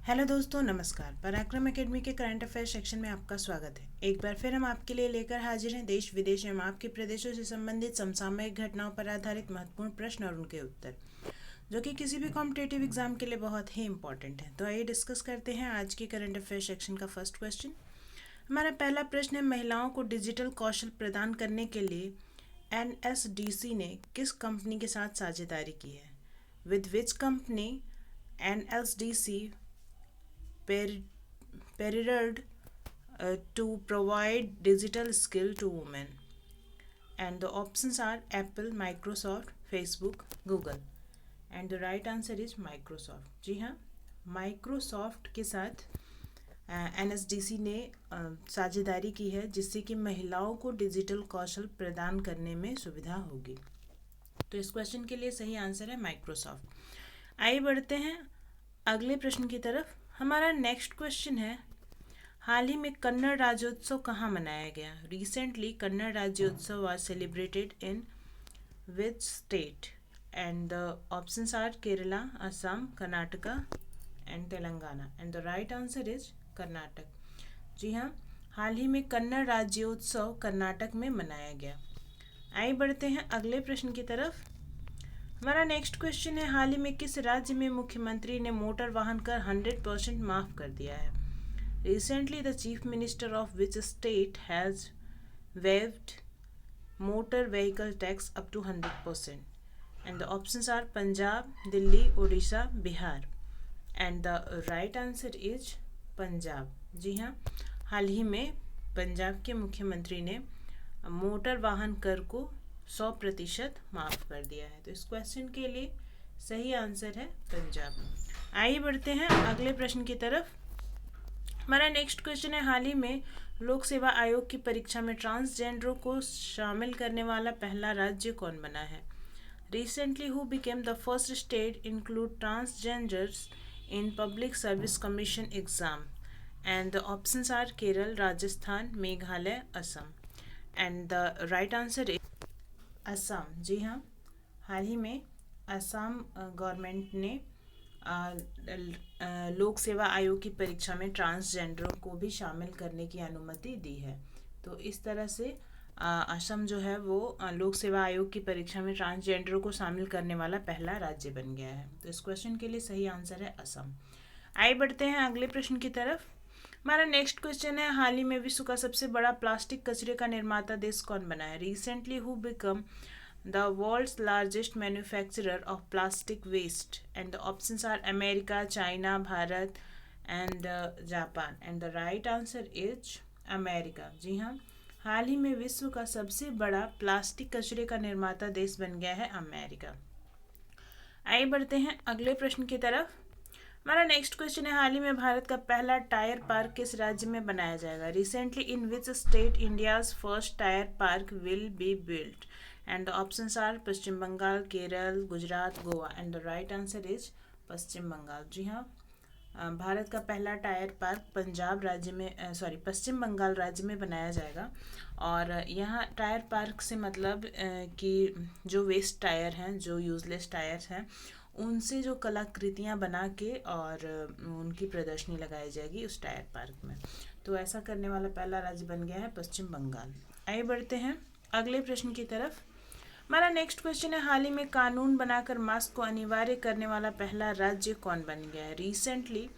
Hello दोस्तों, नमस्कार। पराक्रम एकेडमी के करंट अफेयर सेक्शन में आपका स्वागत है। एक बार फिर हम आपके लिए लेकर हाजिर हैं देश विदेश एवं आपके प्रदेशों से संबंधित समसामयिक घटनाओं पर आधारित महत्वपूर्ण प्रश्न और उनके उत्तर, जो कि किसी भी कॉम्पिटेटिव एग्जाम के लिए बहुत ही इंपॉर्टेंट है। तो आइए डिस्कस करते हैं आज के करंट अफेयर सेक्शन का फर्स्ट क्वेश्चन। हमारा पहला प्रश्न है, महिलाओं को डिजिटल कौशल प्रदान करने के लिए NSDC ने किस कंपनी के साथ साझेदारी की है? With which company NSDC partnered to provide digital skill to women? And the options are Apple, Microsoft, Facebook, Google. And the right answer is Microsoft. जी हाँ, माइक्रोसॉफ्ट के साथ NSDC ने साझेदारी की है, जिससे कि महिलाओं को डिजिटल कौशल प्रदान करने में सुविधा होगी। तो इस क्वेश्चन के लिए सही आंसर है माइक्रोसॉफ्ट। आइए बढ़ते हैं अगले प्रश्न की तरफ। हमारा नेक्स्ट क्वेश्चन है, हाल ही में कन्नड़ राज्योत्सव कहाँ मनाया गया? Recently Kannada Rajyotsava was celebrated in which state? And the options are Kerala, Assam, Karnataka and Telangana. And the right answer is Karnataka. जी हाँ, हाल ही में कन्नड़ राज्योत्सव कर्नाटक में मनाया गया। आइए बढ़ते हैं अगले प्रश्न की तरफ। हमारा नेक्स्ट क्वेश्चन है, हाल ही में किस राज्य में मुख्यमंत्री ने मोटर वाहन कर 100% माफ कर दिया है? Recently the chief minister of which state has waived motor vehicle tax up to 100%? And the options are Punjab, Delhi, Orissa, Bihar. And the right answer is Punjab. जी हाँ, हाल ही में पंजाब के मुख्यमंत्री ने मोटर वाहन कर को 100% माफ कर दिया है। तो इस क्वेश्चन के लिए सही आंसर है पंजाब। आइए बढ़ते हैं अगले प्रश्न की तरफ। हमारा नेक्स्ट क्वेश्चन है, हाल ही में लोक सेवा आयोग की परीक्षा में ट्रांसजेंडरों को शामिल करने वाला पहला राज्य कौन बना है? Recently who became the first state include transgenders in public service commission exam? And the options are Kerala, Rajasthan, Meghalaya, Assam. And the right answer is Assam. जी हाँ, हाल ही में असम गवर्नमेंट ने लोक सेवा आयोग की परीक्षा में ट्रांसजेंडरों को भी शामिल करने की अनुमति दी है। तो इस तरह से असम जो है वो लोक सेवा आयोग की परीक्षा में ट्रांसजेंडरों को शामिल करने वाला पहला राज्य बन गया है। तो इस क्वेश्चन के लिए सही आंसर है असम। आइए बढ़ते हैं अगले प्रश्न की तरफ। हमारा नेक्स्ट क्वेश्चन है, हाल ही में विश्व का सबसे बड़ा प्लास्टिक कचरे का निर्माता देश कौन बना है? Recently who become the world's largest manufacturer of plastic waste? And the options are America, China, Bharat and Japan. And the right answer is America. जी हाँ, हाल ही में विश्व का सबसे बड़ा प्लास्टिक कचरे का निर्माता देश बन गया है अमेरिका। आइए बढ़ते हैं अगले प्रश्न की तरफ। हमारा नेक्स्ट क्वेश्चन है, हाल ही में भारत का पहला टायर पार्क किस राज्य में बनाया जाएगा? Recently in which state India's first tyre park will be built? And the options are Paschim Bangal, Kerala, Gujarat, Goa. And the right answer is Paschim Bangal. जी हाँ, भारत का पहला टायर पार्क पंजाब राज्य में पश्चिम बंगाल राज्य में बनाया जाएगा। और यहाँ टायर पार्क से मतलब कि जो वेस्ट टायर हैं, जो यूजलेस टायर्स हैं, उनसे जो कलाकृतियाँ बना के और उनकी प्रदर्शनी लगाई जाएगी उस टायर पार्क में। तो ऐसा करने वाला पहला राज्य बन गया है पश्चिम बंगाल। आइए बढ़ते हैं अगले प्रश्न की तरफ। हमारा नेक्स्ट क्वेश्चन है, हाल ही में कानून बनाकर मास्क को अनिवार्य करने वाला पहला राज्य कौन बन गया है? Recently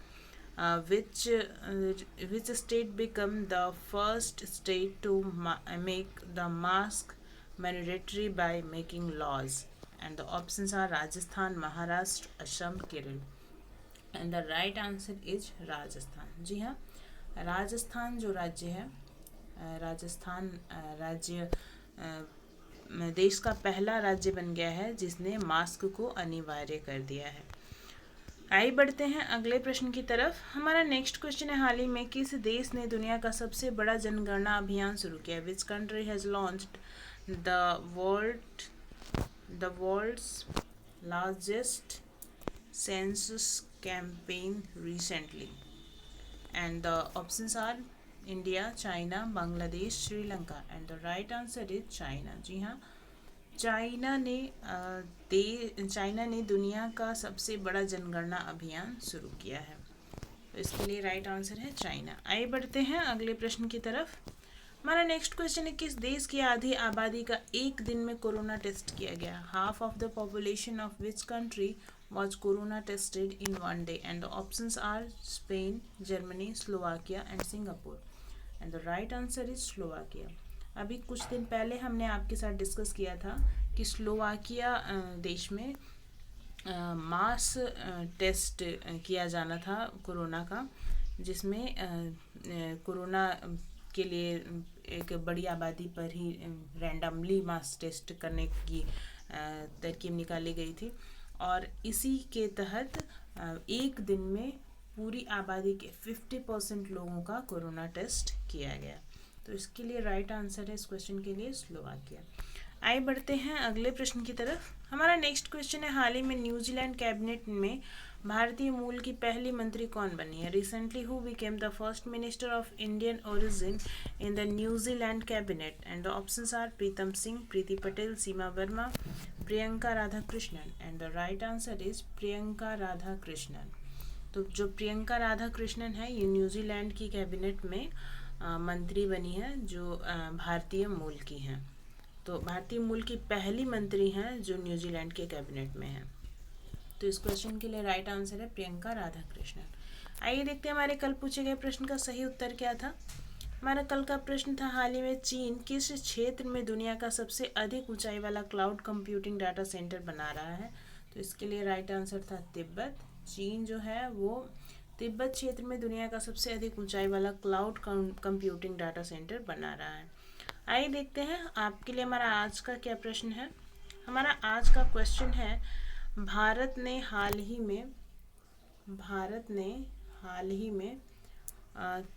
which state become the first state to make the mask mandatory by making laws? And the options are Rajasthan, Maharashtra, Assam, Kerala. And the right answer is Rajasthan। जी हाँ, राजस्थान जो राज्य है, राजस्थान राज्य देश का पहला राज्य बन गया है जिसने मास्क को अनिवार्य कर दिया है। आइए बढ़ते हैं अगले प्रश्न की तरफ। हमारा नेक्स्ट क्वेश्चन है, हाल ही में किस देश ने दुनिया का सबसे बड़ा जनगणना अभियान शुरू किया? Which country has launched the world's largest census campaign recently? And the options are India, China, Bangladesh, Sri Lanka. And the right answer is China. जी हाँ, चाइना ने दुनिया का सबसे बड़ा जनगणना अभियान शुरू किया है। तो इसके लिए राइट आंसर है चाइना। आइए बढ़ते हैं अगले प्रश्न की तरफ। हमारा नेक्स्ट क्वेश्चन है, किस देश की आधी आबादी का एक दिन में कोरोना टेस्ट किया गया? Half of the population of which country was corona tested in one day? And the options are Spain, Germany, Slovakia and Singapore. And the right answer is Slovakia. अभी कुछ दिन पहले हमने आपके साथ डिस्कस किया था कि स्लोवाकिया देश में मास टेस्ट किया जाना था कोरोना का, जिसमें कोरोना के लिए एक बड़ी आबादी पर ही रैंडमली मास टेस्ट करने की तरकीब निकाली गई थी और इसी के तहत एक दिन में पूरी आबादी के 50% लोगों का कोरोना टेस्ट किया गया। तो इसके लिए राइट आंसर है इस क्वेश्चन के लिए स्लोवाकिया। आइए बढ़ते हैं अगले प्रश्न की तरफ। हमारा नेक्स्ट क्वेश्चन है, हाल ही में न्यूजीलैंड कैबिनेट में भारतीय मूल की पहली मंत्री कौन बनी है? Recently who became the first minister of Indian origin in the New Zealand cabinet? And the options are Pritam Singh, Priti Patel, Seema Verma, Priyanca Radhakrishnan. And the right answer is Priyanca Radhakrishnan. तो जो प्रियंका राधाकृष्णन है ये न्यूजीलैंड की कैबिनेट में मंत्री बनी है जो भारतीय मूल की हैं। तो भारतीय मूल की पहली मंत्री हैं जो न्यूजीलैंड के कैबिनेट में हैं। तो इस क्वेश्चन के लिए राइट आंसर है प्रियंका राधाकृष्णन। आइए देखते हैं हमारे कल पूछे गए प्रश्न का सही उत्तर क्या था। हमारा कल का प्रश्न था, हाल ही में चीन किस क्षेत्र में दुनिया का सबसे अधिक ऊंचाई वाला क्लाउड कंप्यूटिंग डाटा सेंटर बना रहा है? तो इसके लिए राइट आंसर था तिब्बत। चीन जो है वो तिब्बत क्षेत्र में दुनिया का सबसे अधिक ऊंचाई वाला क्लाउड कंप्यूटिंग डाटा सेंटर बना रहा है। आइए देखते हैं आपके लिए हमारा आज का क्या प्रश्न है। हमारा आज का क्वेश्चन है, भारत ने हाल ही में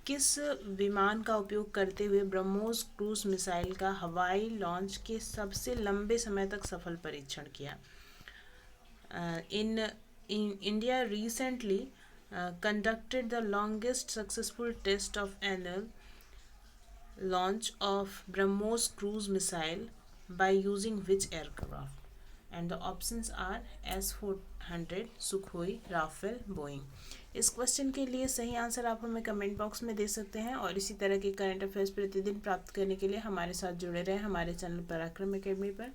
किस विमान का उपयोग करते हुए ब्रह्मोस क्रूज मिसाइल का हवाई लॉन्च के सबसे लंबे समय तक सफल परीक्षण किया? In India recently conducted the longest successful test of annual launch of BrahMos cruise missile by using which aircraft? And the options are S-400, Sukhoi, Rafale, Boeing. इस क्वेश्चन के लिए सही आंसर आप हमें कमेंट बॉक्स में दे सकते हैं और इसी तरह के करंट अफेयर्स प्रतिदिन प्राप्त करने के लिए हमारे साथ जुड़े रहें हमारे चैनल पराक्रम अकेडमी पर।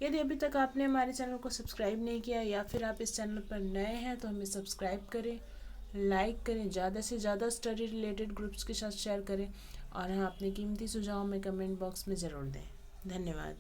यदि अभी तक आपने हमारे चैनल को सब्सक्राइब नहीं किया या फिर आप इस चैनल पर नए हैं तो हमें सब्सक्राइब करें, लाइक करें, ज़्यादा से ज़्यादा स्टडी रिलेटेड ग्रुप्स के साथ शेयर करें और हाँ अपने कीमती सुझाव में कमेंट बॉक्स में ज़रूर दें। धन्यवाद।